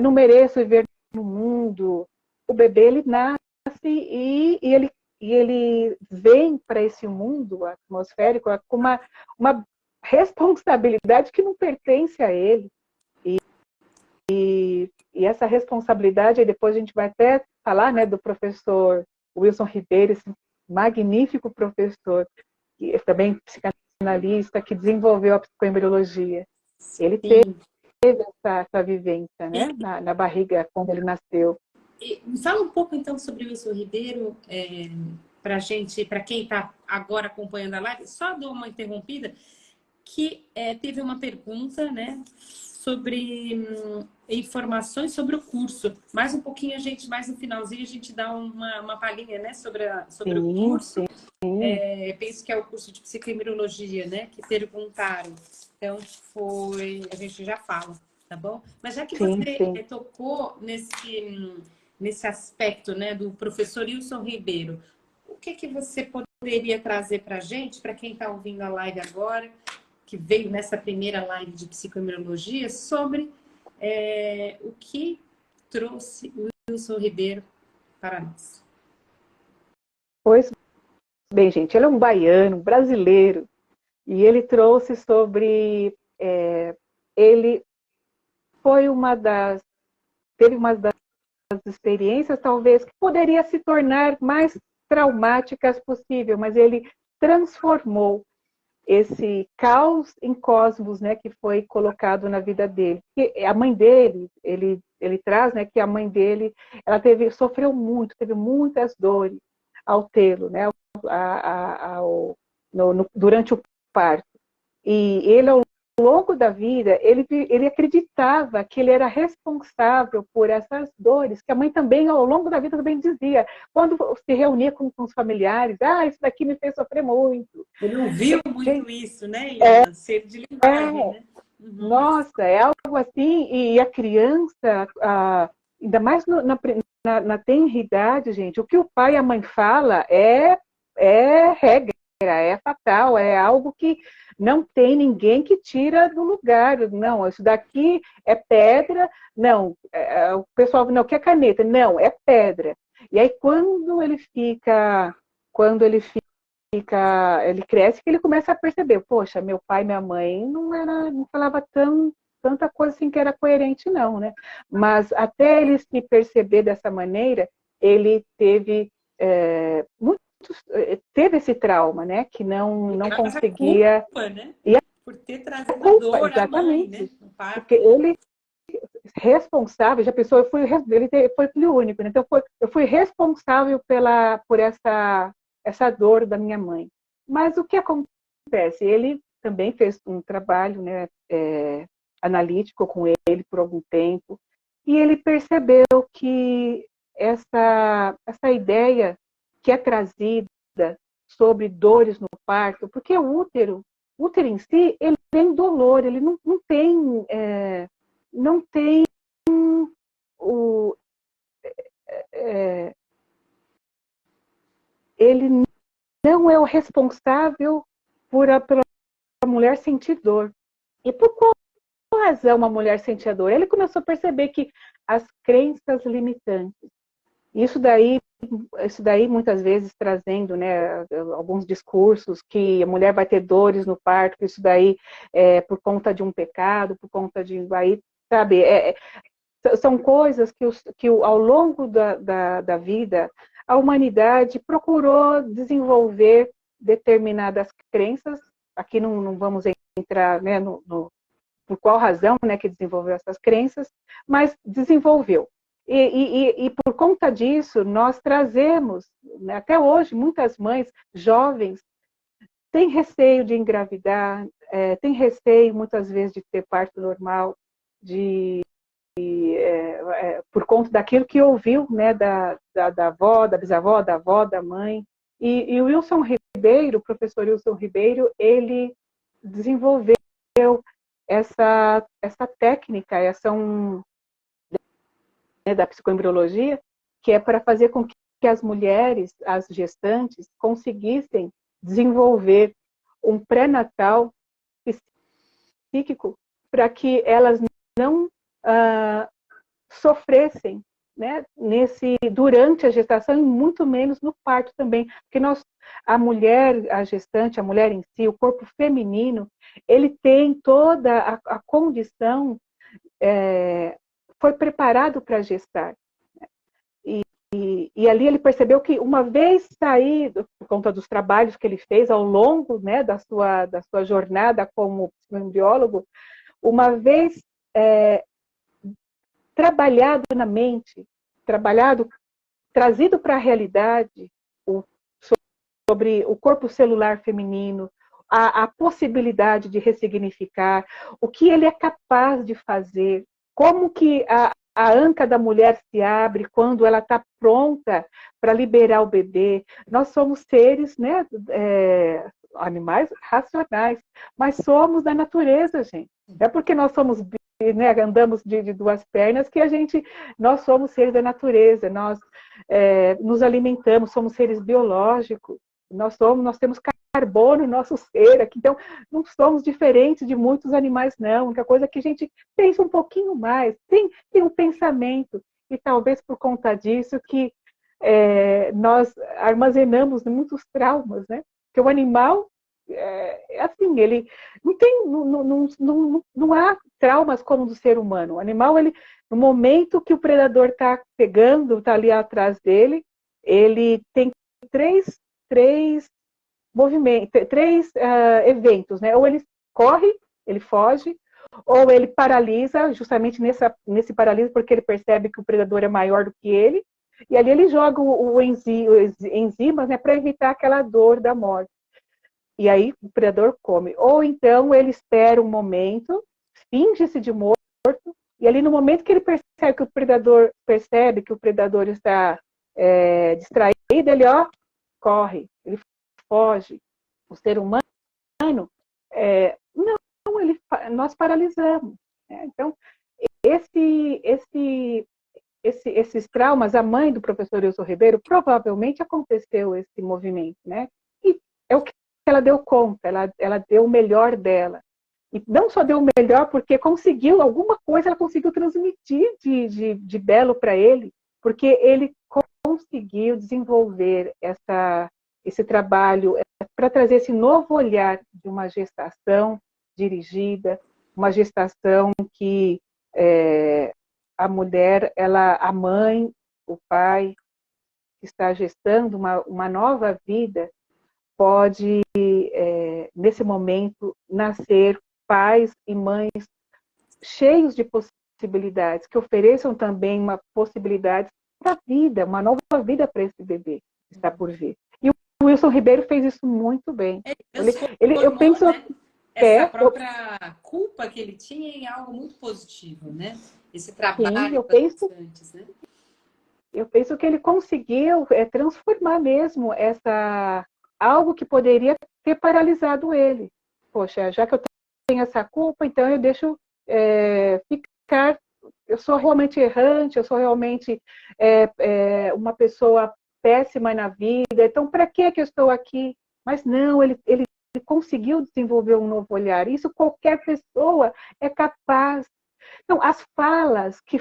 não mereço viver no mundo. O bebê, ele nasce e ele vem para esse mundo atmosférico com uma responsabilidade que não pertence a ele. E essa responsabilidade, aí depois a gente vai até falar, né, do professor Wilson Ribeiro, esse magnífico professor, que é também psicanalista, que desenvolveu a psicoembriologia. Ele teve essa vivência, né, na barriga, quando ele nasceu. Fala um pouco, então, sobre o Wilson Ribeiro, para gente, para quem está agora acompanhando a live. Só dou uma interrompida, que teve uma pergunta, né, sobre informações sobre o curso. Mais um pouquinho, mais no finalzinho, a gente dá uma palhinha, né, sobre o curso. Penso que é o curso de psicoembriologia, né, que perguntaram. Então, a gente já fala, tá bom? Mas já que você tocou nesse aspecto, né, do professor Wilson Ribeiro, o que você poderia trazer para a gente, para quem está ouvindo a live agora, que veio nessa primeira live de psicoembriologia, sobre o que trouxe o Wilson Ribeiro para nós? Pois bem, gente, ele é um baiano, brasileiro, e ele trouxe sobre... ele teve uma das experiências, talvez, que poderia se tornar mais traumáticas possível, mas ele transformou esse caos em cosmos, né, que foi colocado na vida dele. E a mãe dele, ele traz, né, que a mãe dele, ela sofreu muito, teve muitas dores ao tê-lo, né, durante o parto. E ele, ao longo da vida, ele acreditava que ele era responsável por essas dores, que a mãe também, ao longo da vida, também dizia, quando se reunia com os familiares, isso daqui me fez sofrer muito. Ele ouviu muito isso, né, Iana? Ser de linguagem, né? Uhum. Nossa, é algo assim, e a criança, ainda mais na tenridade, gente, o que o pai e a mãe fala é regra, é fatal, é algo que não tem ninguém que tira do lugar. Não, isso daqui é pedra. Não, o pessoal não quer caneta. Não, é pedra. E aí quando ele cresce, que ele começa a perceber, poxa, meu pai e minha mãe não falava tanta coisa assim que era coerente, não, né? Mas até ele se perceber dessa maneira, ele teve teve esse trauma, né? Que não conseguia... Culpa, né? E por ter trazido a dor à mãe, né? Porque ele responsável, já pensou, ele foi filho único, né? Então eu fui responsável por essa dor da minha mãe. Mas o que acontece? Ele também fez um trabalho, né, analítico com ele por algum tempo, e ele percebeu que essa ideia que é trazida sobre dores no parto, porque o útero em si, ele tem dolor, ele não tem ele não é o responsável pela mulher sentir dor. E por qual razão uma mulher sentia dor? Ele começou a perceber que as crenças limitantes, isso daí muitas vezes trazendo, né, alguns discursos que a mulher vai ter dores no parto, que isso daí é por conta de um pecado, por conta de, aí, sabe, são coisas que ao longo da vida a humanidade procurou desenvolver determinadas crenças. Aqui não vamos entrar, né, por qual razão, né, que desenvolveu essas crenças, mas desenvolveu. E por conta disso, nós trazemos, né, até hoje, muitas mães jovens têm receio de engravidar, têm receio, muitas vezes, de ter parto normal, por conta daquilo que ouviu, né, da avó, da bisavó, da avó, da mãe. E o Wilson Ribeiro, o professor Wilson Ribeiro, ele desenvolveu essa técnica, né, da psicoembriologia, que é para fazer com que as mulheres, as gestantes, conseguissem desenvolver um pré-natal psíquico para que elas não sofressem, né, durante a gestação e muito menos no parto também, porque a mulher, a gestante, a mulher em si, o corpo feminino, ele tem toda a condição, foi preparado para gestar. E ali ele percebeu que uma vez saído, por conta dos trabalhos que ele fez ao longo, né, da sua jornada como embriólogo, uma vez trabalhado na mente, trazido para a realidade sobre o corpo celular feminino, a possibilidade de ressignificar, o que ele é capaz de fazer, como que a anca da mulher se abre quando ela está pronta para liberar o bebê. Nós somos seres, né, animais racionais, mas somos da natureza, gente. Não é porque nós somos, né, andamos de duas pernas que nós somos seres da natureza, nós nos alimentamos, somos seres biológicos, nós temos carbono no nosso ser aqui, então não somos diferentes de muitos animais, não. A única coisa é que a gente pensa um pouquinho mais, tem um pensamento, e talvez por conta disso que nós armazenamos muitos traumas, né? Porque o animal, assim, ele não há traumas como o do ser humano. O animal, no momento que o predador está pegando, está ali atrás dele, ele tem três eventos, né? Ou ele corre, ele foge, ou ele paralisa, justamente nesse paralisa, porque ele percebe que o predador é maior do que ele, e ali ele joga os enzimas, né, para evitar aquela dor da morte. E aí o predador come. Ou então ele espera um momento, finge-se de morto, e ali no momento que ele percebe que o predador está distraído, ele corre, ele foge. O ser humano, nós paralisamos. Né? Então, esses traumas, a mãe do professor Wilson Ribeiro, provavelmente aconteceu esse movimento, né? E é o que ela deu conta, ela deu o melhor dela. E não só deu o melhor, porque conseguiu alguma coisa, ela conseguiu transmitir de belo para ele, porque ele conseguiu desenvolver esse trabalho para trazer esse novo olhar de uma gestação dirigida, uma gestação que a mulher, a mãe, o pai, que está gestando uma nova vida, pode, nesse momento, nascer pais e mães cheios de possibilidades, que ofereçam também uma possibilidade para a vida, uma nova vida para esse bebê que está por vir. E o Wilson Ribeiro fez isso muito bem. Eu penso... Né? Essa própria culpa que ele tinha em algo muito positivo, né? Esse trabalho antes, né? Eu penso que ele conseguiu transformar mesmo algo que poderia ter paralisado ele. Poxa, já que eu tenho essa culpa, então eu deixo ficar. Eu sou realmente errante, eu sou realmente uma pessoa péssima na vida, então para que eu estou aqui? Mas não, ele conseguiu desenvolver um novo olhar. Isso qualquer pessoa é capaz. Então, as falas que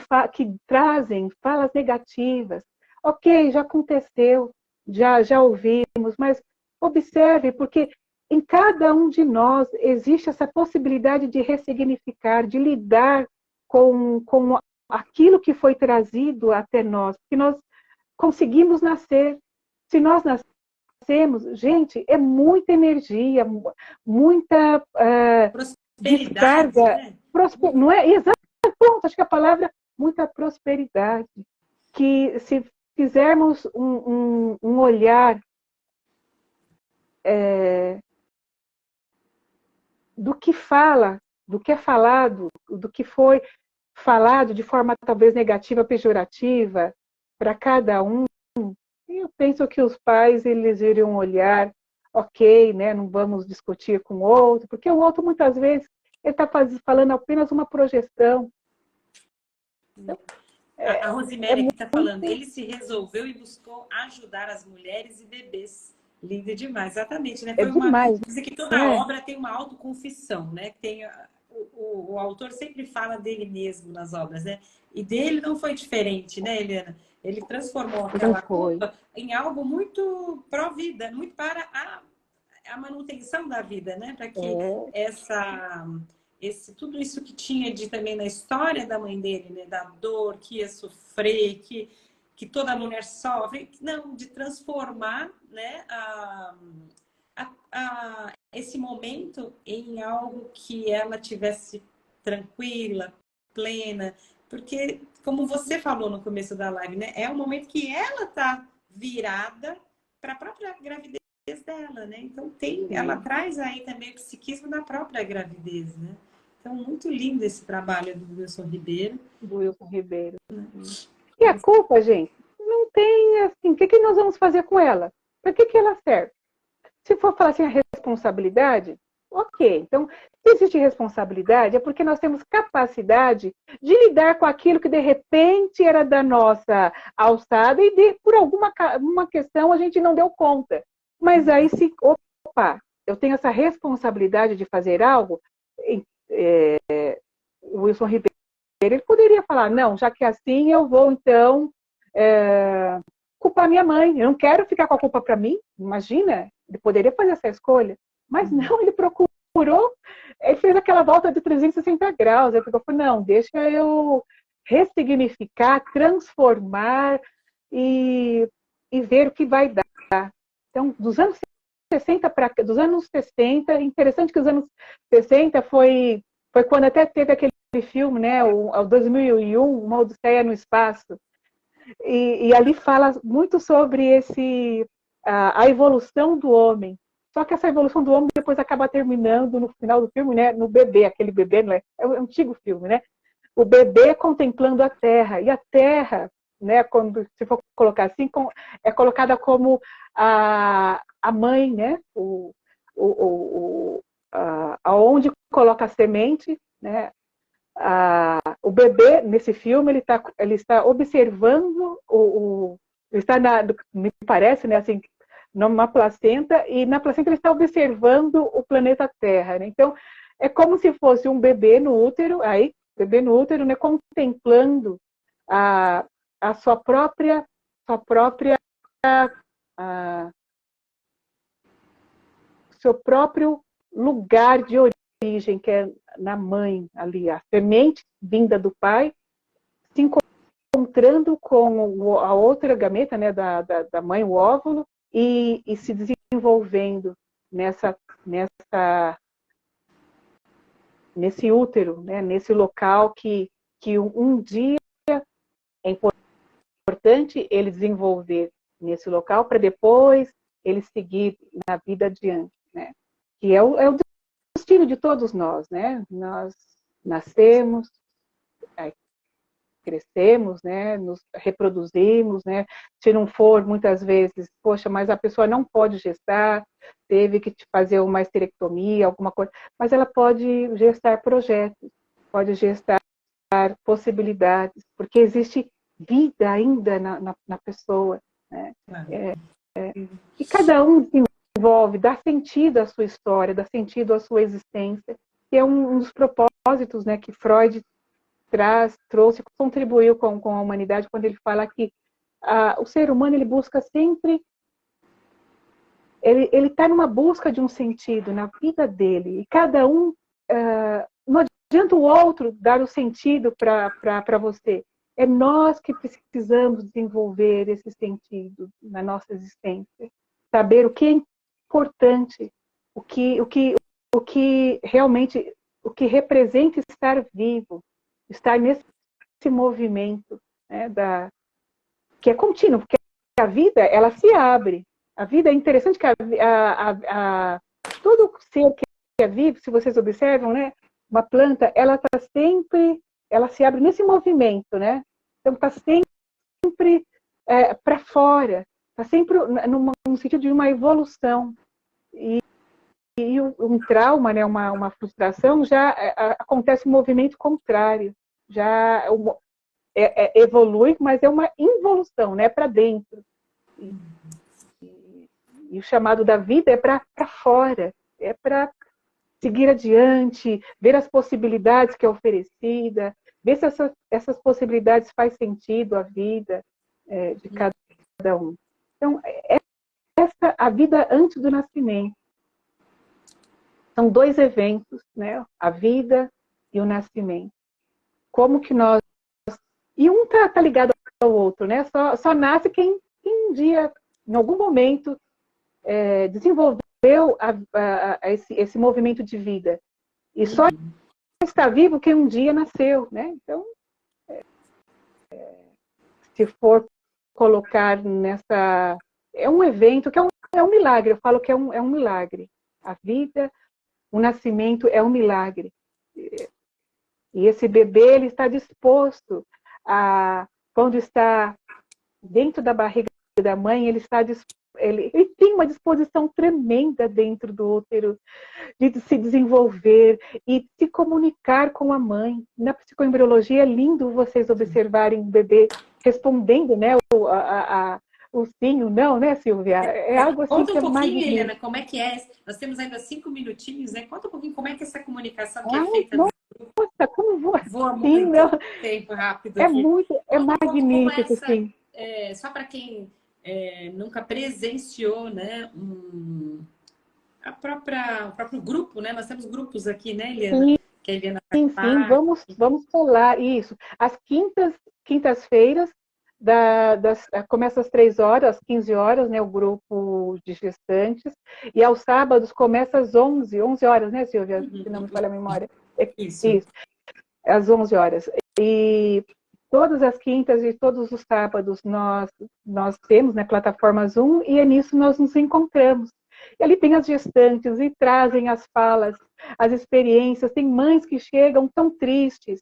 trazem falas negativas, ok, já aconteceu, já ouvimos, mas observe, porque em cada um de nós existe essa possibilidade de ressignificar, de lidar com aquilo que foi trazido até nós, que nós conseguimos nascer. Se nós nascemos, gente, é muita energia, muita Prosperidade, descarga, né? não é? Exato, acho que a palavra muita prosperidade, que se fizermos um olhar do que fala, do que é falado, do que foi falado de forma talvez negativa, pejorativa, para cada um, eu penso que os pais, eles iriam olhar, ok, né, não vamos discutir com o outro, porque o outro, muitas vezes, ele está falando apenas uma projeção. Então, A Rosiméria aqui está falando, ele se resolveu e buscou ajudar as mulheres e bebês. Lindo demais, exatamente, né? é demais, Diz que toda né? obra tem uma autoconfissão, né? Tem, o autor sempre fala dele mesmo nas obras, né? E dele não foi diferente, né, Eliana? Ele transformou Não aquela foi. culpa em algo muito pró-vida, muito para a manutenção da vida, né? Para que tudo isso que tinha de também na história da mãe dele, né? Da dor que ia sofrer, que toda mulher sofre, não, de transformar, né? Esse momento em algo que ela tivesse tranquila, plena, porque, como você falou no começo da live, né? É um momento que ela tá virada para a própria gravidez dela, né? Então ela traz aí também o psiquismo da própria gravidez, né? Então, muito lindo esse trabalho do Wilson Ribeiro. Do Wilson Ribeiro. E a culpa, gente, não tem assim, o que nós vamos fazer com ela? Para que ela serve? Se for falar assim, a responsabilidade, ok. Então, se existe responsabilidade, é porque nós temos capacidade de lidar com aquilo que, de repente, era da nossa alçada e, por alguma uma questão, a gente não deu conta. Mas aí, opa, eu tenho essa responsabilidade de fazer algo, o Wilson Ribeiro, ele poderia falar, não, já que é assim, eu vou, então, culpar minha mãe. Eu não quero ficar com a culpa para mim, imagina. Ele poderia fazer essa escolha, mas não, ele procurou, ele fez aquela volta de 360 graus, ele falou, não, deixa eu ressignificar, transformar e ver o que vai dar. Então, dos anos 60, interessante que os anos 60 foi quando até teve aquele filme, né, o 2001, Uma Odisseia no Espaço, e ali fala muito sobre a evolução do homem. Só que essa evolução do homem depois acaba terminando no final do filme, né, no bebê, aquele bebê, né, é um antigo filme, né? O bebê contemplando a Terra. E a Terra, né, quando se for colocar assim, é colocada como a mãe, né? Aonde coloca a semente, né? O bebê, nesse filme, ele está observando, ele está, me parece, né, assim, numa placenta, e na placenta ele está observando o planeta Terra. Né? Então, é como se fosse um bebê no útero, né, contemplando a sua própria seu próprio lugar de origem, que é na mãe, ali, a semente vinda do pai, se encontrando com a outra gameta, né, da mãe, o óvulo, e se desenvolvendo nesse útero, né, nesse local que um dia é importante ele desenvolver nesse local para depois ele seguir na vida adiante, né? Que é o destino de todos nós, né? Nós nascemos, crescemos, né? Nos reproduzimos, né? Se não for, muitas vezes, poxa, mas a pessoa não pode gestar, teve que fazer uma esterectomia, alguma coisa, mas ela pode gestar projetos, pode gestar possibilidades, porque existe vida ainda na pessoa. né? Claro. E cada um desenvolve, dá sentido à sua história, dá sentido à sua existência, que é um dos propósitos, né, que Freud trouxe, contribuiu com a humanidade, quando ele fala que o ser humano ele busca sempre, ele está numa busca de um sentido na vida dele, e cada um, não adianta o outro dar o sentido para você, é nós que precisamos desenvolver esse sentido na nossa existência, saber o que é importante, o que realmente, o que representa estar vivo, estar nesse movimento, né, que é contínuo, porque a vida, ela se abre. A vida é interessante que todo ser que é vivo, se vocês observam, né, uma planta, ela está sempre, ela se abre nesse movimento, né? Então está sempre para fora, está sempre num sentido de uma evolução. E um trauma, né, uma frustração, já acontece um movimento contrário. Já evolui, mas é uma involução, né, para dentro. E o chamado da vida é para fora, é para seguir adiante, ver as possibilidades que é oferecida, ver se essas possibilidades faz sentido à vida de cada um. Então, a vida antes do nascimento. São dois eventos, né? A vida e o nascimento. Como que nós... E um tá ligado ao outro, né? Só nasce quem um dia, em algum momento, desenvolveu esse movimento de vida. E só está vivo quem um dia nasceu, né? Então, se for colocar nessa... É um evento que é um milagre. Eu falo que é um milagre. A vida, o nascimento é um milagre. E esse bebê, ele está disposto quando está dentro da barriga da mãe, ele tem uma disposição tremenda dentro do útero de se desenvolver e se comunicar com a mãe. Na psicoembriologia é lindo vocês observarem o bebê respondendo, né, o sim, o não, né, Silvia? É algo assim. Conta que um é pouquinho, magnífico. Helena, como é que é? Nós temos ainda 5 minutinhos, né? Conta um pouquinho como é que é essa comunicação que é feita. Nossa, como voa sim, muito não. tempo rápido É aqui. muito, Conta um pouco como é magnífico, essa... sim. só para quem nunca presenciou, né, o próprio grupo, né? Nós temos grupos aqui, né, Eliana? Sim, Que a Eliana sim, vamos falar isso. Às quintas-feiras, começa às 3 horas, às 15 horas, né, o grupo de gestantes, e aos sábados começa às 11 horas, né, Silvia? Se não me falha a memória. Isso. Às 11 horas. E todas as quintas e todos os sábados nós temos, né, plataforma Zoom, e é nisso nós nos encontramos. E ali tem as gestantes e trazem as falas, as experiências. Tem mães que chegam tão tristes,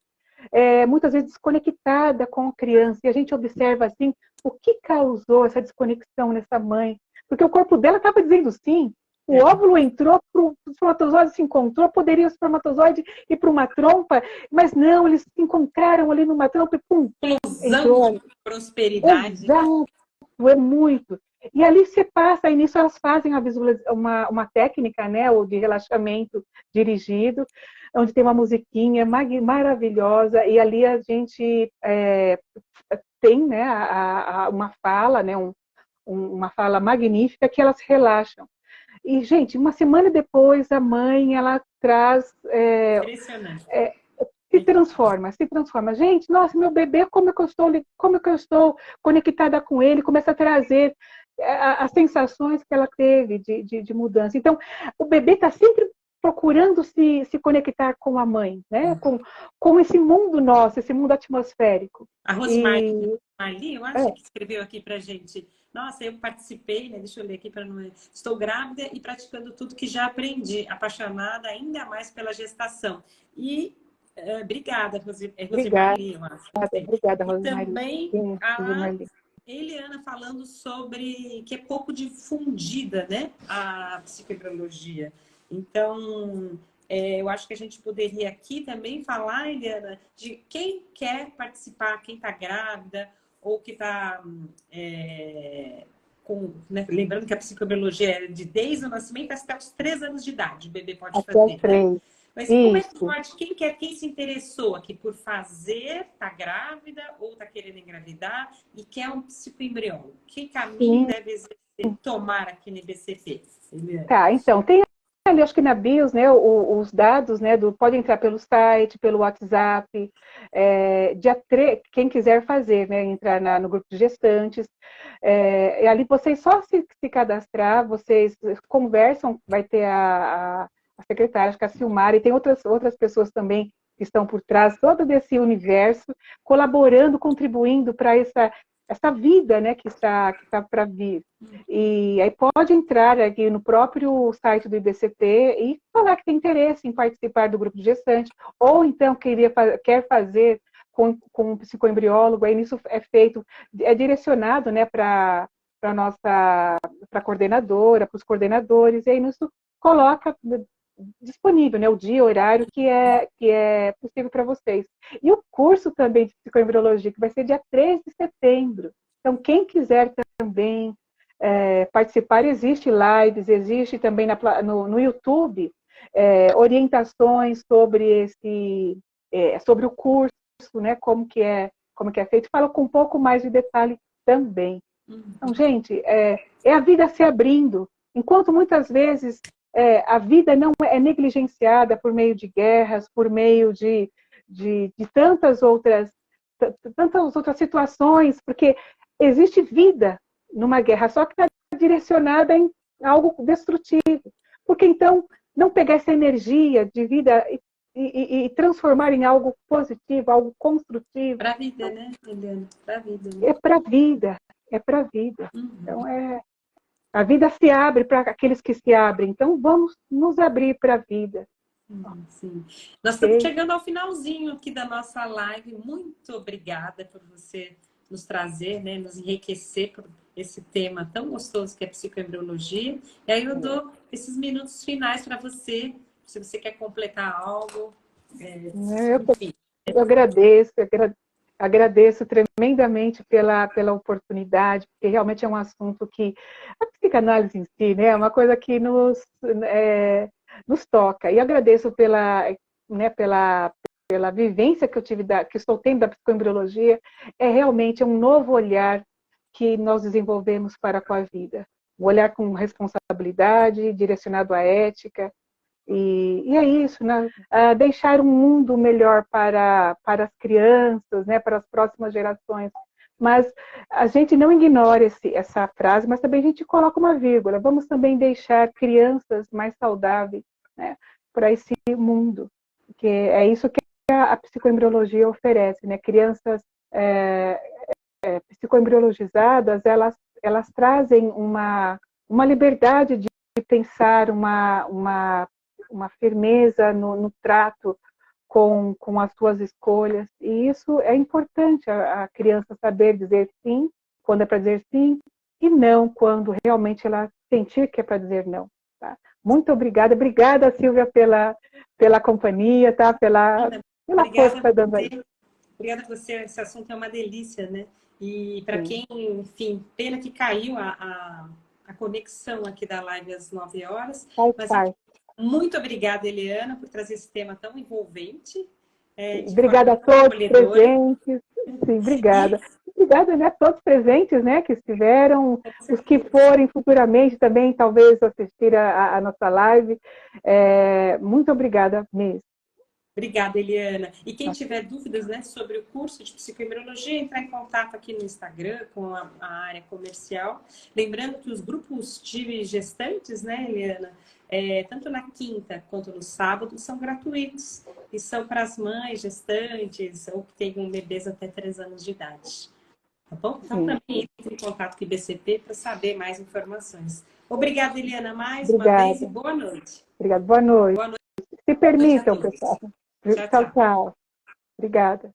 muitas vezes desconectada com a criança. E a gente observa assim, o que causou essa desconexão nessa mãe? Porque o corpo dela estava dizendo sim. O óvulo entrou, o espermatozoide se encontrou, poderia o espermatozoide ir para uma trompa, mas não, eles se encontraram ali numa trompa e pum, explosão de prosperidade. Exato, é muito. E ali você passa, e nisso elas fazem uma técnica, né, ou de relaxamento dirigido, onde tem uma musiquinha maravilhosa, e ali a gente tem, né, uma fala, né, uma fala magnífica que elas relaxam. E, gente, uma semana depois, a mãe, ela traz... Impressionante. Se transforma. Gente, nossa, meu bebê, como é que eu estou conectada com ele, começa a trazer as sensações que ela teve de mudança. Então, o bebê está sempre procurando se conectar com a mãe, né? Com esse mundo nosso, esse mundo atmosférico. A Rosmarli, eu acho que escreveu aqui pra gente. Nossa, eu participei, né? Deixa eu ler aqui para não... Estou grávida e praticando tudo que já aprendi, apaixonada ainda mais pela gestação. E obrigada, Rosmarli, eu acho. Obrigada, E Rosmarli. também Sim, a Eliana falando sobre que é pouco difundida, né? A psicoembriologia. Então, eu acho que a gente poderia aqui também falar, Eliana, de quem quer participar, quem está grávida ou que está né, lembrando que a psicobiologia é desde o nascimento até os 3 anos de idade, o bebê pode Até os fazer, né? 3. Mas como é que Isso. pode, quem se interessou aqui por fazer, tá grávida ou tá querendo engravidar e quer um psicoembriólogo? Que caminho Sim. deve exercer, tomar aqui no IBCP? Tá, então, tem ali, acho que na BIOS, né, os dados, né, pode entrar pelo site, pelo WhatsApp, dia 3, quem quiser fazer, né, entrar no grupo de gestantes, e ali vocês só se cadastrar, vocês conversam, vai ter a secretária, acho que a Silmara, e tem outras pessoas também que estão por trás, todo desse universo, colaborando, contribuindo para essa vida, né, que está para vir. E aí pode entrar aqui no próprio site do IBCT e falar que tem interesse em participar do grupo de gestante, ou então quer fazer com um psicoembriólogo, aí nisso é feito, é direcionado, né, para a coordenadora, para os coordenadores, e aí nisso coloca disponível, né, o dia, o horário que é possível para vocês. E o curso também de psicoembriologia, que vai ser dia 3 de setembro. Então, quem quiser também participar, existe lives, existe também no YouTube orientações sobre sobre o curso, né, como que é feito. Fala com um pouco mais de detalhe também. Então, gente, é a vida se abrindo. Enquanto muitas vezes a vida não é negligenciada por meio de guerras, por meio de tantas outras situações, porque existe vida numa guerra, só que está direcionada em algo destrutivo. Porque então, não pegar essa energia de vida e transformar em algo positivo, algo construtivo. Para a vida, né, Eliana? Para a vida. Né? É para a vida, é para a vida. Então, a vida se abre para aqueles que se abrem. Então, vamos nos abrir para a vida. Sim. Nós estamos chegando ao finalzinho aqui da nossa live. Muito obrigada por você nos trazer, né, nos enriquecer por esse tema tão gostoso que é a psicoembriologia. E aí eu dou esses minutos finais para você, se você quer completar algo. Eu agradeço tremendamente pela oportunidade, porque realmente é um assunto que a psicanálise em si, né, é uma coisa que nos toca. E agradeço pela vivência que eu tive, que estou tendo da psicoembriologia. É realmente um novo olhar que nós desenvolvemos para com a vida. Um olhar com responsabilidade, direcionado à ética. E é isso, né? Deixar um mundo melhor para as crianças, né? Para as próximas gerações. Mas a gente não ignora essa frase, mas também a gente coloca uma vírgula. Vamos também deixar crianças mais saudáveis, né, para esse mundo. Porque é isso que a psicoembriologia oferece, né? Crianças psicoembriologizadas, elas trazem uma liberdade de pensar, uma firmeza no trato com as suas escolhas. E isso é importante, a criança saber dizer sim, quando é para dizer sim, e não quando realmente ela sentir que é para dizer não. Tá? Muito obrigada. Obrigada, Silvia, pela companhia, tá? pela força que está dando aí. Obrigada a você. Esse assunto é uma delícia, né? E para quem, enfim, pena que caiu a conexão aqui da live às 9 horas. Mas, muito obrigada, Eliana, por trazer esse tema tão envolvente. Obrigada a todos presentes. Sim, obrigada. Obrigada, né, a todos presentes, né, que estiveram, os que forem futuramente também, talvez, assistir a nossa live. Muito obrigada mesmo. Obrigada, Eliana. E quem tiver dúvidas, né, sobre o curso de psicoembriologia, entrar em contato aqui no Instagram com a área comercial. Lembrando que os grupos de gestantes, né, Eliana, tanto na quinta quanto no sábado, são gratuitos. E são para as mães gestantes ou que tenham bebês até 3 anos de idade. Tá bom? Então, também entre em contato com o IBCP para saber mais informações. Obrigada, Eliana, mais uma vez e boa noite. Obrigada, boa noite. Boa noite. Se permitam, pessoal. Tchau, tchau. Obrigada.